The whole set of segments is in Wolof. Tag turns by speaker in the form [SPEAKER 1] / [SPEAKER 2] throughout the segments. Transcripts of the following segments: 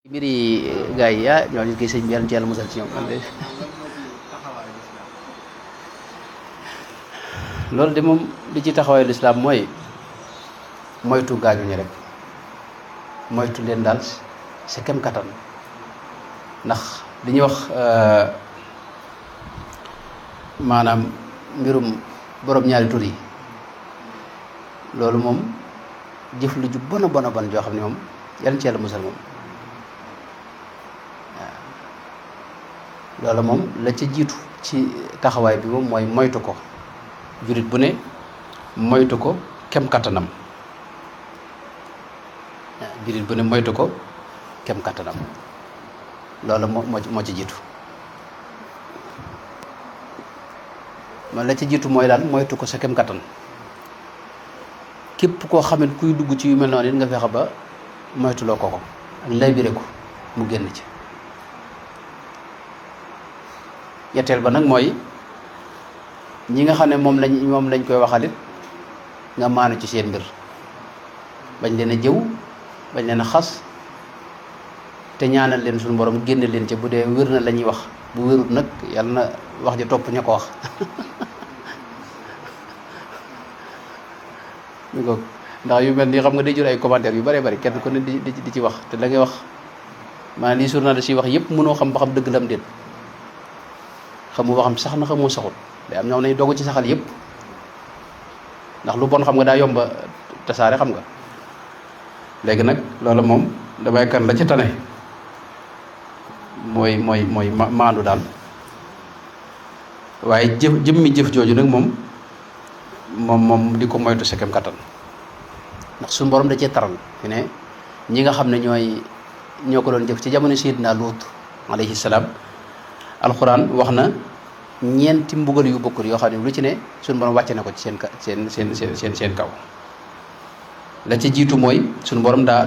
[SPEAKER 1] mbiri gaa yi ñooñu kii sëñ bi yàlla ci yàlla musal ci ñoom man de loolu de moom li ci taxawaayu lislaam mooy moytu gaañu ñi rek moytu leen daal sa kem kattan ndax li ñuy wax maanaam mbirum borom ñaari tur yi loolu moom jëf lu ju bon a bon a bon joo xam ne moom yàlla ci yàlla musal moom loolu moom la ca jiitu ci taxawaay bi moom mooy moytu ko jurit bu ne moytu ko kem kattanam jurit bu ne moytu ko kem kattanam loolu moo ci jiitu man la ca jiitu mooy daal moytu ko sa kem kattan képp koo xam ne kuy dugg ci yu mel noonu it nga fexe ba moytuloo ko ak laybire ko mu génn ci yetteel ba nag mooy ñi nga xam ne moom lañ koy waxalit nga maanu ci seen mbir bañ leen a jëw bañ leen a xas te ñaanal leen suñu borom génne leen ci bu dee wér na la ñuy wax bu wérut nag yàlla na wax ji topp ña ko wax mi ko ndax yu mel nii xam nga day jur ay commentaires yu bëree bëri kenn ku ne di ci wax te la ngay wax maanaam lii journaliste yi wax yëpp mënoo xam ba xam dëgg la am déet xamu ba xam sax na xamoo saxul day am ñoom nañ dogu ci saxal yëpp ndax lu bon xam nga daa yomba tasaare xam nga léegi nag loolu moom damay kan la ci tane mooy maandu daal waaye jëmmi jëf jooju nag moom di ko moytu sa kem kattan ndax suñu borom da cee taral fi ne ñi nga xam ne ñoo ko doon jëf ci jamono Seydina Luut alayhi salaam alxuraan wax na ñeenti mbugal yu bokkul yoo xam ne lu ci ne suñu borom wàcce na ko ci seen kaw la ci jiitu mooy suñu borom daa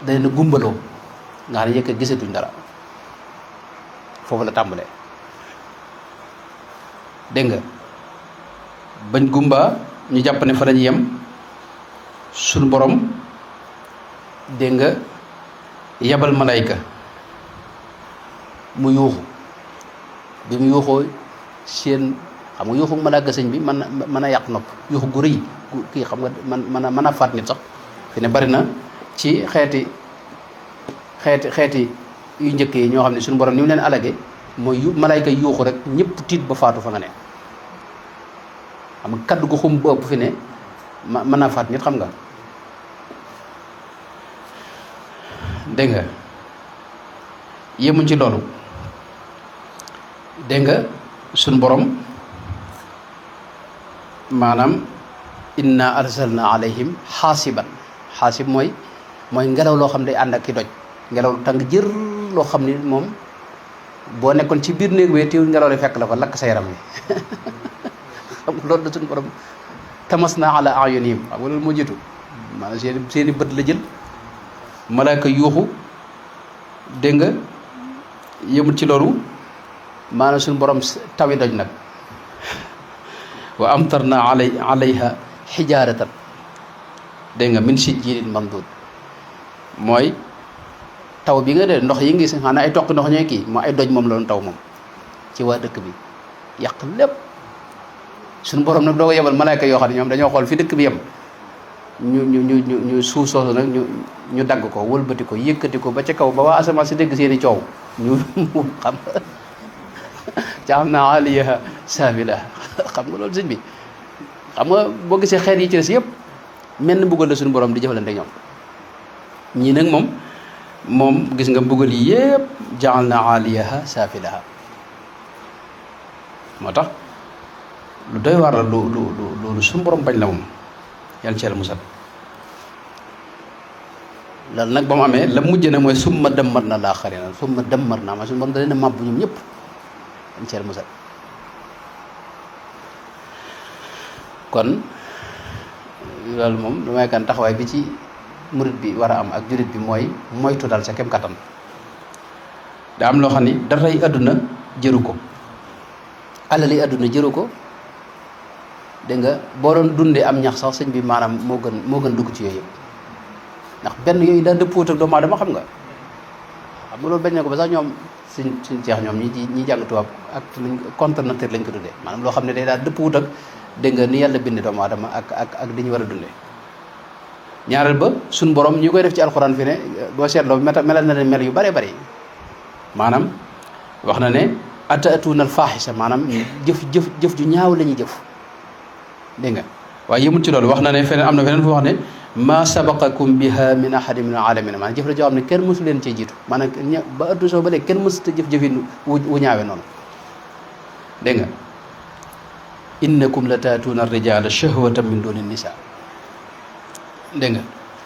[SPEAKER 1] leen gumbaloo nga xam ne yëkk gisatuñ dara foofu la tàmbalee dégg nga bañ gumba ñu jàpp ne fa lañu yem suñu borom dégg nga yabal malayka mu yuuxu bi mu yuuxoo seen xam nga yuuxu malaaka sëñ bi mën a yàq nopp yuuxu gu rëy kii xam nga mën a faat nit sax fi ne bari na ci xeeti yu njëkk yi ñoo xam ne suñu borom ni mu leen alage mooy malayka yuuxu rek ñëpp tiit ba faatu fa nga ne xam nga kaddu gu xum bu ëpp fi ne mën naa faat nit xam nga dégg nga yemuñ ci loolu dégg nga suñ borom maanaam inna arsalna alayhim xaasiban xaasib mooy ngelaw loo xam ne day ànd ak ki doj ngelaw lu tàng jër loo xam ni moom boo nekkoon ci biir néeg wee teewul ngelaw li fekk la fa lakk sa yaram wi xam nga loolu la suñu borom tamasna ala ayunihim xam nga loolu moo jiitu maanaam seeni bët la jël malaaka yuuxu dégg nga yëmul ci loolu maanaam suñu borom tawi doj nag wa amtarna alayha xijaaratan dégg nga min sijjiilin mandud mooy taw bi nga de ndox yi ngi si xanaa ay toq ndox ñooy kii moo ay doj moom la doon taw moom ci waa dëkk bi yàq lépp suñu borom nag doo ko yebal malaayka yoo xam ne ñoom dañoo xool fi dëkk bi yem ñu suuf soosu nag ñu dagg ko wëlbati ko yëkkati ko ba ca kaw ba waa asamaan si dégg seeni coow ñu xam ja'alnaa 'aaliyahaa saafilahaa xam nga loolu sëñ bi xam nga boo gisee xeet yi ci des yëpp menn mbugal la suñu borom di jëfalante ñoom ñii nag moom gis nga mbugal yi yëpp ja'alnaa 'aaliyahaa saafilahaa moo tax lu doy war la lu suñu borom bañ la moom yàlla ci yàlla musal loolu nag ba mu amee la mujj na mooy summa dammarnaa l-aaxariina summa dammarnaa ma suñu borom da leen a màbb ñoom ñëpp yàlla ci yàlla musal kon loolu moom damay kan taxawaay bi ci murit bi war a am ak jurit bi mooy moytu dal sa kem kattan da am loo xam ni daray àdduna jëru ko alali àdduna jëru ko dégg nga boo doon dundee am ñax sax sëñ bi maanaam moo gën dugg ci yooyu yëpp ndax benn yooyu daa dëppoot ak doomu aadama xam nga loolu bañ na ko ba sax ñoom suñ seex ñoom ñi jàng tubaab ak luñ contre nature lañ ko tuddee maanaam loo xam ne day daal dëppoot ak dégg nga ni yàlla bind doomu aadama ak di ñu war a dundee ñaareel ba suñ borom ñi koy def ci alxuraan fi ne boo seetloo melal na leen mel yu bëree bëri maanaam wax na ne atatuuna al faaxisa maanaam jëf ju ñaaw la ñuy jëf dégg nga waaye yëmul ci loolu wax na ne feneen am na feneen fu wax ne ma sabaqakum biha min ahadin min alamina maanaam jëf la joo xam ne kenn mësu leen cee jiitu maanaam ba addu soo ba léegi kenn mësu ta jëf-jëfin wu ñaawe noonu dégg nga innakum la taatuuna rijala shahwatan min duni nisa dégg nga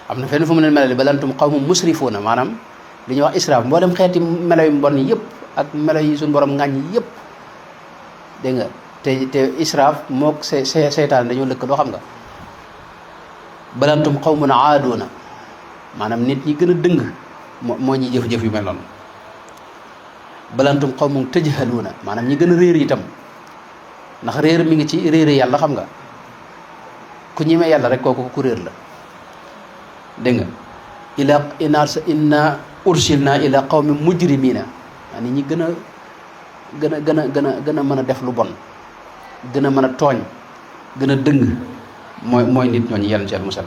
[SPEAKER 1] am na feneen fu mu leen melale bal antum qawmun musrifuuna maanaam li ñuy wax israaf mboolem xeeti melo yu mbon yëpp ak melo yi suñu borom ŋàññi yëpp dégg nga te israaf mook seytaan dañoo lëkkaloo xam nga balantum qawmun aaduuna maanaam nit ñi gën a dëng moo ñuy jëf-jëf yu mel noonu balantum qawmun tajhaluuna maanaam ñi gën a réer itam ndax réer mi ngi ci réere yàlla xam nga ku ñemee yàlla rek kooku ku réer la dégg nga inna ursilna ila qawmin mujrimina nit ñi gën a mën a def lu bon gën a mën a tooñ gën a dëng mooy nit ñooñu yàlla ci musal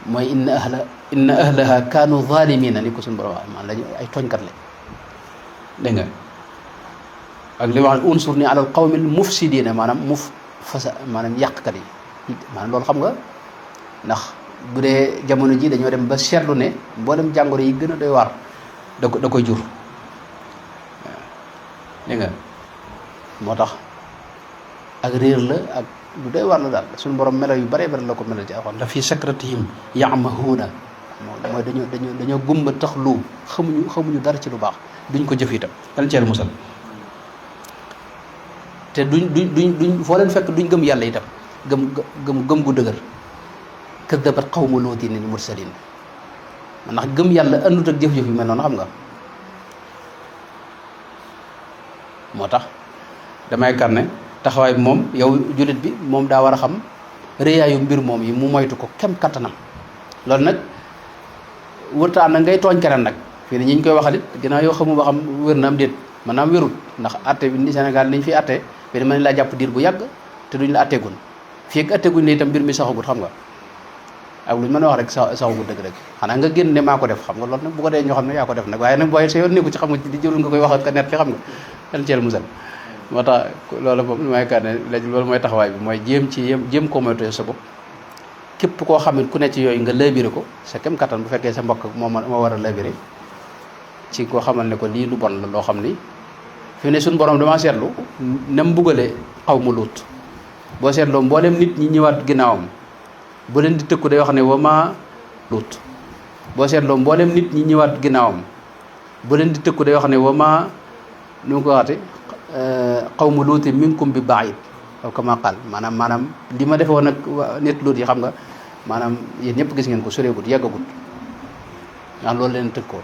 [SPEAKER 1] mooy inna ahlaha kaanu zalimina ni ko suñu borom wax maanaam lañu ay tooñkat la dégg nga ak li wax unsur ni alal qawmil mufsidina maanaam maanaam yàqkat yi maanaam loolu xam nga ndax bu dee jamono ji dañoo dem ba seetlu ne mboolem jàngoro yi gën a doy waar da koy jur waaw dégg nga moo tax ak réer la ak lu doy waar la daal suñu borom melo yu bare bare la ko melal ci alxuraan la fii sakratihim ya'mahuuna mooy dañoo gumba tax lu xamuñu dara ci lu baax duñ ko jëf itam dal ceel musal te duñ foo leen fekk duñ gëm yàlla itam gëm gu dëgër kaddabat qawmu luutin al mursalin ndax gëm yàlla andut ak jëf-jëf yu mel noonu xam nga moo tax damay karne taxawaay bi moom yow jullit bi moom daa war a xam réyaayu mbir moom yi mu moytu ko kem kattanam loolu nag wërta ànd ngay tooñ keneen nag fii ne ñi ñu koy waxalit ginnaaw yoo xamu ba xam wér na am déet maanaam wérut ndax atte bi ni Sénégal liñ fi atte fii ne mën laa jàpp diir bu yàgg te duñ la atteegun fii ak atteeguñ la itam mbir mi saxagut xam nga ak luñ mën a wax rek saxagut dëgg-dëgg xanaa nga génn ne maa ko def xam nga loolu nag bu ko dee ñoo xam ne yaa ko def nag waaye nag booy sa yoon nekku ci xam nga di jërul nga koy wax ak net ci xam nga dal ceel musal moo tax loolu moom li may kat ne léegi loolu mooy taxawaay bi mooy jéem koo moytu sa bopp képp koo xam ne ku ne ci yooyu nga labiré ko sa kem kattan bu fekkee sa mbokk moo war a labiré ci koo xamal ne ko lii lu bon la loo xam ni fi ne suñu borom damaa seetlu nam buggalee xaw mu luut boo seetloo mboolem nit ñi ñëwaat ginnaawam bu leen di tëkku day wax ne wama luut boo seetloo mboolem nit ñi ñëwaat ginnaawam bu leen di tëkku day wax ne wama nu mu ko waxate qawmu luutin minkum bi baid aw kama qaal maanaam li ma defe woon ak nit luut yi xam nga maanaam yéen ñëpp gis ngeen ko soreegut yàggagut ndax loolu leen tëg ko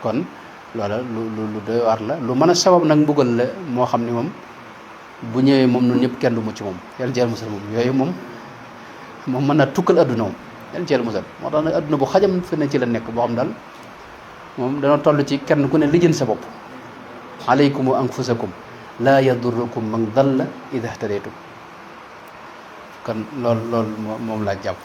[SPEAKER 1] kon loola lu doy waar la lu mën a sabab nag mbugal la moo xam ni moom bu ñëwee moom ñun ñëpp kenn du mucc moom yàlla ci yàlla musal moom yooyu moom mën na tukkal adduna moom yàlla ci yàlla musal moo tax nag adduna bu xajam fi ne ci la nekk boo xam daal moom dana toll ci kenn ku ne lijjën sa bopp alaykum wa anfusakum laa yadurrukum man dalla ida htadaytum kon loolu moom laa jàpp